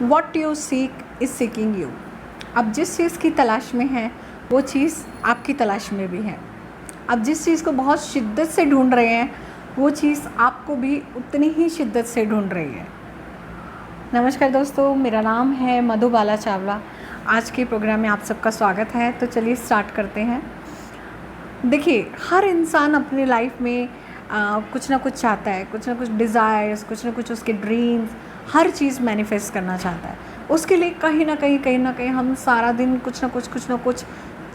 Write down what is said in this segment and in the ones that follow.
What you seek is seeking you. अब जिस चीज़ की तलाश में है वो चीज़ आपकी तलाश में भी है। अब जिस चीज़ को बहुत शिद्दत से ढूंढ रहे हैं वो चीज़ आपको भी उतनी ही शिद्दत से ढूंढ रही है। नमस्कार दोस्तों, मेरा नाम है मधुबाला चावला। आज के प्रोग्राम में आप सबका स्वागत है। तो चलिए स्टार्ट करते हैं। देखिए, हर इंसान अपनी लाइफ में कुछ ना कुछ चाहता है, कुछ ना कुछ डिज़ायर्स, कुछ ना कुछ उसके ड्रीम्स, हर चीज़ मैनिफेस्ट करना चाहता है। उसके लिए कहीं ना कहीं हम सारा दिन कुछ ना कुछ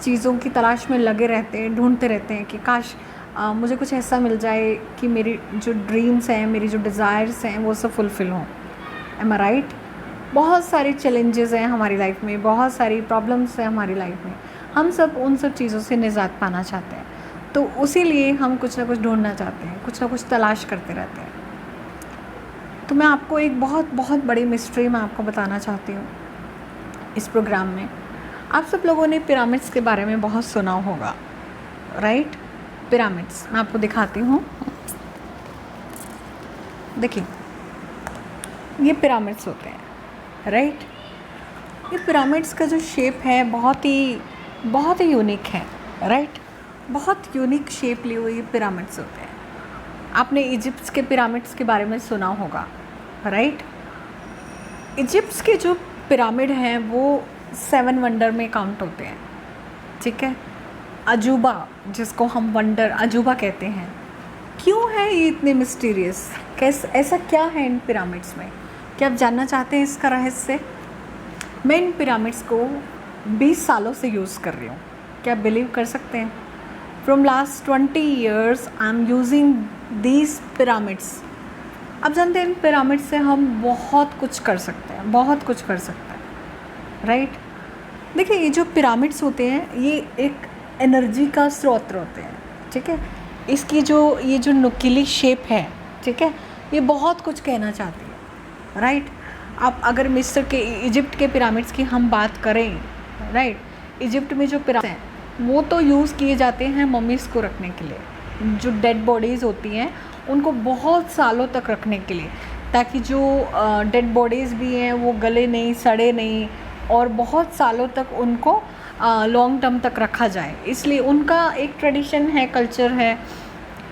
चीज़ों की तलाश में लगे रहते हैं, ढूंढते रहते हैं कि काश मुझे कुछ ऐसा मिल जाए कि मेरी जो ड्रीम्स हैं, मेरी जो डिज़ायर्स हैं वो सब फुलफ़िल हों। एम आई राइट? बहुत सारे चैलेंजेस हैं हमारी लाइफ में, बहुत सारी प्रॉब्लम्स हैं हमारी लाइफ में। हम सब उन सब चीज़ों से निजात पाना चाहते हैं, तो उसी लिए हम कुछ ना कुछ ढूंढना चाहते हैं, कुछ ना कुछ तलाश करते रहते हैं। तो मैं आपको एक बहुत बड़ी मिस्ट्री मैं आपको बताना चाहती हूँ इस प्रोग्राम में। आप सब लोगों ने पिरामिड्स के बारे में बहुत सुना होगा, राइट? पिरामिड्स मैं आपको दिखाती हूँ। देखिए, ये पिरामिड्स होते हैं, राइट? ये पिरामिड्स का जो शेप है बहुत ही यूनिक है, राइट? बहुत यूनिक शेप लिए हुए पिरामिड्स होते हैं। आपने इजिप्ट के पिरामिड्स के बारे में सुना होगा, राइट? इजिप्ट के जो पिरामिड हैं वो 7 वंडर में काउंट होते हैं, ठीक है? अजूबा, जिसको हम वंडर अजूबा कहते हैं। क्यों है ये इतने मिस्टीरियस? ऐसा क्या है इन पिरामिड्स में? क्या आप जानना चाहते हैं इसका रहस्य? मैं इन पिरामिड्स को 20 सालों से यूज़ कर रही हूँ। क्या आप बिलीव कर सकते हैं? From last 20 years I am using these pyramids. अब जानते हैं इन पिरामिड से हम बहुत कुछ कर सकते हैं, बहुत कुछ कर सकते हैं, राइट? देखिए, ये जो पिरामिड्स होते हैं ये एक एनर्जी का स्रोत होते हैं, ठीक है? इसकी ये जो नुकीली शेप है, ठीक है, ये बहुत कुछ कहना चाहती है, राइट? आप अगर मिस्र के इजिप्ट के पिरामिड्स की हम बात करें, राइट, इजिप्ट में जो पिरामिड हैं वो तो यूज़ किए जाते हैं मम्मीज़ को रखने के लिए। जो डेड बॉडीज़ होती हैं उनको बहुत सालों तक रखने के लिए, ताकि जो डेड बॉडीज़ भी हैं वो गले नहीं, सड़े नहीं, और बहुत सालों तक उनको लॉन्ग टर्म तक रखा जाए। इसलिए उनका एक ट्रेडिशन है, कल्चर है,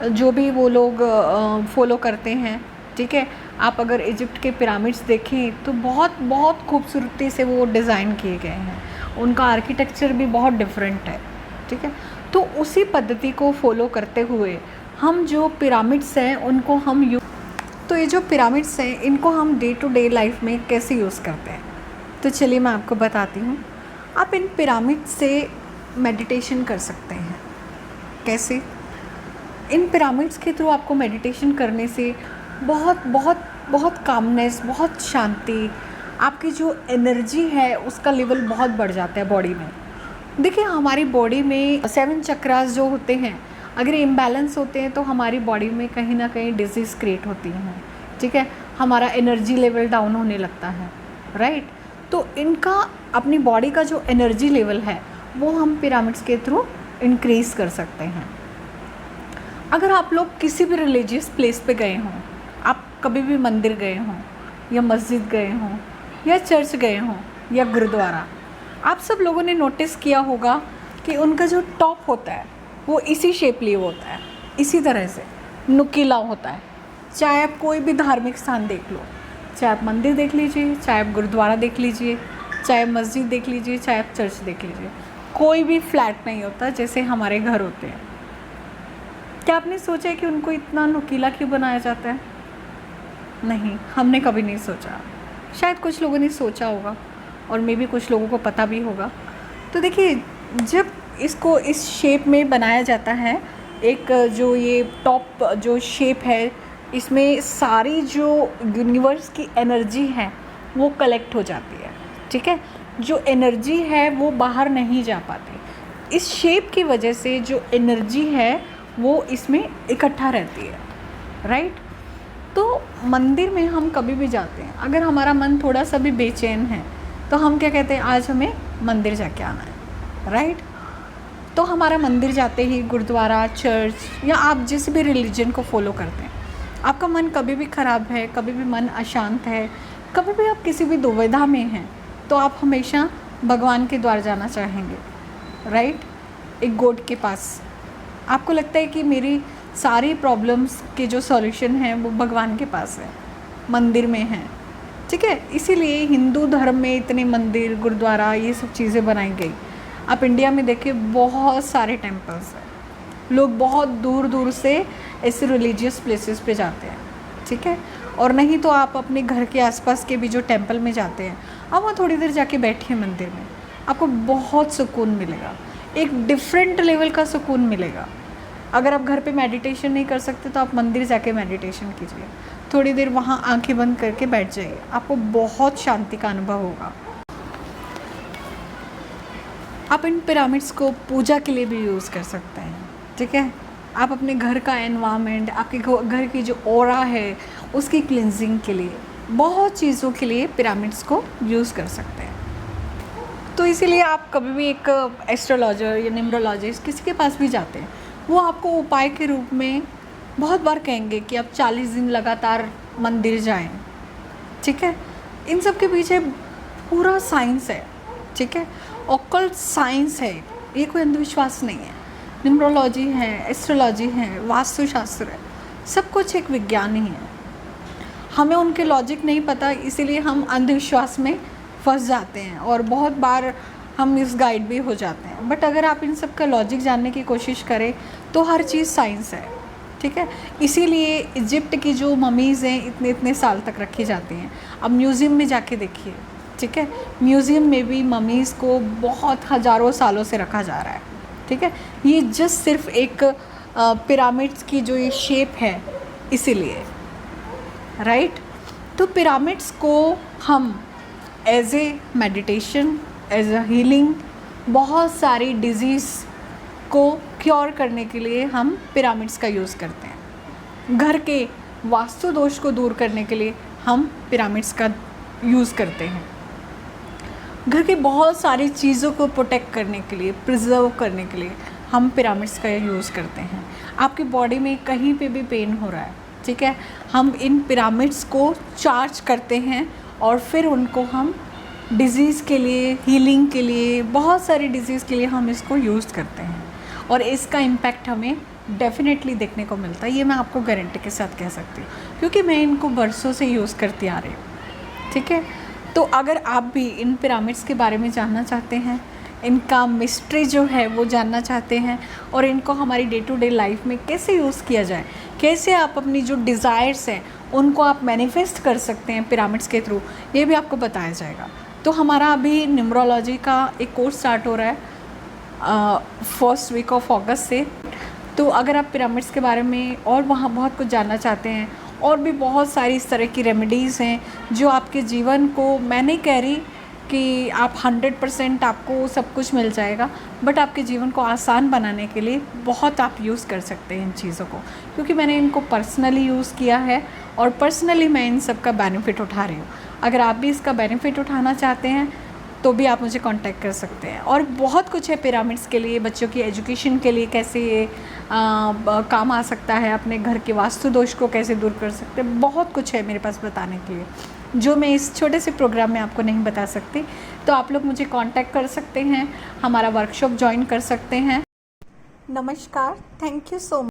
जो भी वो लोग फॉलो करते हैं, ठीक है? आप अगर इजिप्ट के पिरामिड्स देखें तो बहुत खूबसूरती से वो डिज़ाइन किए गए हैं। उनका आर्किटेक्चर भी बहुत डिफरेंट है, ठीक है? तो उसी पद्धति को फॉलो करते हुए हम जो पिरामिड्स हैं उनको तो ये जो पिरामिड्स हैं इनको हम डे टू डे लाइफ में कैसे यूज़ करते हैं, तो चलिए मैं आपको बताती हूँ। आप इन पिरामिड से मेडिटेशन कर सकते हैं। कैसे? इन पिरामिड्स के थ्रू आपको मेडिटेशन करने से बहुत कामनेस, बहुत शांति, आपकी जो एनर्जी है उसका लेवल बहुत बढ़ जाता है बॉडी में। देखिए, हमारी बॉडी में 7 चक्रास जो होते हैं, अगर इम्बैलेंस होते हैं तो हमारी बॉडी में कहीं ना कहीं डिजीज़ क्रिएट होती हैं, ठीक है? हमारा एनर्जी लेवल डाउन होने लगता है, राइट? तो इनका अपनी बॉडी का जो एनर्जी लेवल है वो हम पिरामिड्स के थ्रू इंक्रीज़ कर सकते हैं। अगर आप लोग किसी भी रिलीजियस प्लेस पे गए हों, आप कभी भी मंदिर गए हों या मस्जिद गए हों या चर्च गए हों या गुरुद्वारा, आप सब लोगों ने नोटिस किया होगा कि उनका जो टॉप होता है वो इसी शेप लिए होता है, इसी तरह से नुकीला होता है। चाहे आप कोई भी धार्मिक स्थान देख लो, चाहे आप मंदिर देख लीजिए, चाहे आप गुरुद्वारा देख लीजिए, चाहे मस्जिद देख लीजिए, चाहे आप चर्च देख लीजिए, कोई भी फ्लैट नहीं होता जैसे हमारे घर होते हैं। क्या आपने सोचा कि उनको इतना नुकीला क्यों बनाया जाता है? नहीं, हमने कभी नहीं सोचा। शायद कुछ लोगों ने सोचा होगा और मे बी कुछ लोगों को पता भी होगा। तो देखिए, जब इसको इस शेप में बनाया जाता है, एक जो ये टॉप जो शेप है, इसमें सारी जो यूनिवर्स की एनर्जी है वो कलेक्ट हो जाती है, ठीक है? जो एनर्जी है वो बाहर नहीं जा पाती। इस शेप की वजह से जो एनर्जी है वो इसमें इकट्ठा रहती है, राइट? तो मंदिर में हम कभी भी जाते हैं, अगर हमारा मन थोड़ा सा भी बेचैन है तो हम क्या कहते हैं, आज हमें मंदिर जाके आना है, राइट? तो हमारा मंदिर जाते ही गुरुद्वारा, चर्च या आप जिस भी रिलीजन को फॉलो करते हैं, आपका मन कभी भी ख़राब है, कभी भी मन अशांत है, कभी भी आप किसी भी दुविधा में हैं तो आप हमेशा भगवान के द्वार जाना चाहेंगे, राइट। एक गॉड के पास आपको लगता है कि मेरी सारी प्रॉब्लम्स के जो सॉल्यूशन हैं वो भगवान के पास है, मंदिर में हैं, ठीक है। इसीलिए हिंदू धर्म में इतने मंदिर, गुरुद्वारा, ये सब चीज़ें बनाई गई। आप इंडिया में देखिए बहुत सारे टेम्पल्स हैं, लोग बहुत दूर दूर से ऐसे रिलीजियस प्लेसेस पे जाते हैं, ठीक है। और नहीं तो आप अपने घर के आसपास के भी जो टेम्पल में जाते हैं, आप वहाँ थोड़ी देर जाके बैठिए मंदिर में, आपको बहुत सुकून मिलेगा, एक डिफरेंट लेवल का सुकून मिलेगा। अगर आप घर पे मेडिटेशन नहीं कर सकते तो आप मंदिर जाके मेडिटेशन कीजिए, थोड़ी देर वहाँ आंखें बंद करके बैठ जाइए, आपको बहुत शांति का अनुभव होगा। आप इन पिरामिड्स को पूजा के लिए भी यूज़ कर सकते हैं, ठीक है। आप अपने घर का एनवायरनमेंट, आपके घर की जो ऑरा है उसकी क्लिनजिंग के लिए, बहुत चीज़ों के लिए पिरामिड्स को यूज़ कर सकते हैं। तो इसीलिए आप कभी भी एक एस्ट्रोलॉजर या न्यूमरोलॉजिस्ट किसी के पास भी जाते हैं, वो आपको उपाय के रूप में बहुत बार कहेंगे कि आप 40 दिन लगातार मंदिर जाएं, ठीक है। इन सब के पीछे पूरा साइंस है, ठीक है, ऑकल्ट साइंस है, ये कोई अंधविश्वास नहीं है। न्यूमरोलॉजी है, एस्ट्रोलॉजी है, वास्तुशास्त्र है, सब कुछ एक विज्ञान ही है। हमें उनके लॉजिक नहीं पता, इसीलिए हम अंधविश्वास में फंस जाते हैं और बहुत बार हम मिसगाइड भी हो जाते हैं। बट अगर आप इन सब का लॉजिक जानने की कोशिश करें तो हर चीज़ साइंस है, ठीक है। इसीलिए इजिप्ट की जो ममीज़ हैं इतने इतने साल तक रखी जाती हैं। अब म्यूज़ियम में जाके देखिए, ठीक है, म्यूज़ियम में भी ममीज़ को बहुत हज़ारों सालों से रखा जा रहा है, ठीक है। ये जस्ट सिर्फ एक पिरामिड्स की जो ये शेप है इसीलिए, राइट। तो पिरामिड्स को हम as a meditation, as a healing, बहुत सारी डिजीज़ को क्योर करने के लिए हम पिरामिड्स का यूज़ करते हैं। घर के वास्तु दोष को दूर करने के लिए हम पिरामिड्स का यूज़ करते हैं। घर की बहुत सारी चीज़ों को प्रोटेक्ट करने के लिए, प्रिजर्व करने के लिए हम पिरामिड्स का यूज़ करते हैं। आपकी बॉडी में कहीं पे भी पेन हो रहा है, ठीक है, हम इन पिरामिड्स को चार्ज करते हैं और फिर उनको हम डिज़ीज़ के लिए, हीलिंग के लिए, बहुत सारी डिज़ीज़ के लिए हम इसको यूज़ करते हैं और इसका इम्पैक्ट हमें डेफिनेटली देखने को मिलता है। ये मैं आपको गारंटी के साथ कह सकती हूँ क्योंकि मैं इनको बरसों से यूज़ करती आ रही हूँ, ठीक है। तो अगर आप भी इन पिरामिड्स के बारे में जानना चाहते हैं, इनका मिस्ट्री जो है वो जानना चाहते हैं और इनको हमारी डे टू डे लाइफ में कैसे यूज़ किया जाए, कैसे आप अपनी जो डिज़ायर्स हैं उनको आप मैनिफेस्ट कर सकते हैं पिरामिड्स के थ्रू, ये भी आपको बताया जाएगा। तो हमारा अभी न्यूमरोलॉजी का एक कोर्स स्टार्ट हो रहा है फर्स्ट वीक ऑफ अगस्त से। तो अगर आप पिरामिड्स के बारे में और वहाँ बहुत कुछ जानना चाहते हैं, और भी बहुत सारी इस तरह की रेमेडीज़ हैं जो आपके जीवन को, मैं नहीं कह रही कि आप 100% आपको सब कुछ मिल जाएगा, बट आपके जीवन को आसान बनाने के लिए बहुत आप यूज़ कर सकते हैं इन चीज़ों को, क्योंकि मैंने इनको पर्सनली यूज़ किया है और पर्सनली मैं इन सब का बेनिफिट उठा रही हूँ। अगर आप भी इसका बेनिफिट उठाना चाहते हैं तो भी आप मुझे कांटेक्ट कर सकते हैं। और बहुत कुछ है पिरामिड्स के लिए, बच्चों की एजुकेशन के लिए कैसे ये काम आ सकता है, अपने घर के वास्तु दोष को कैसे दूर कर सकते हैं, बहुत कुछ है मेरे पास बताने के लिए जो मैं इस छोटे से प्रोग्राम में आपको नहीं बता सकती। तो आप लोग मुझे कांटेक्ट कर सकते हैं, हमारा वर्कशॉप ज्वाइन कर सकते हैं। नमस्कार, थैंक यू सो मच।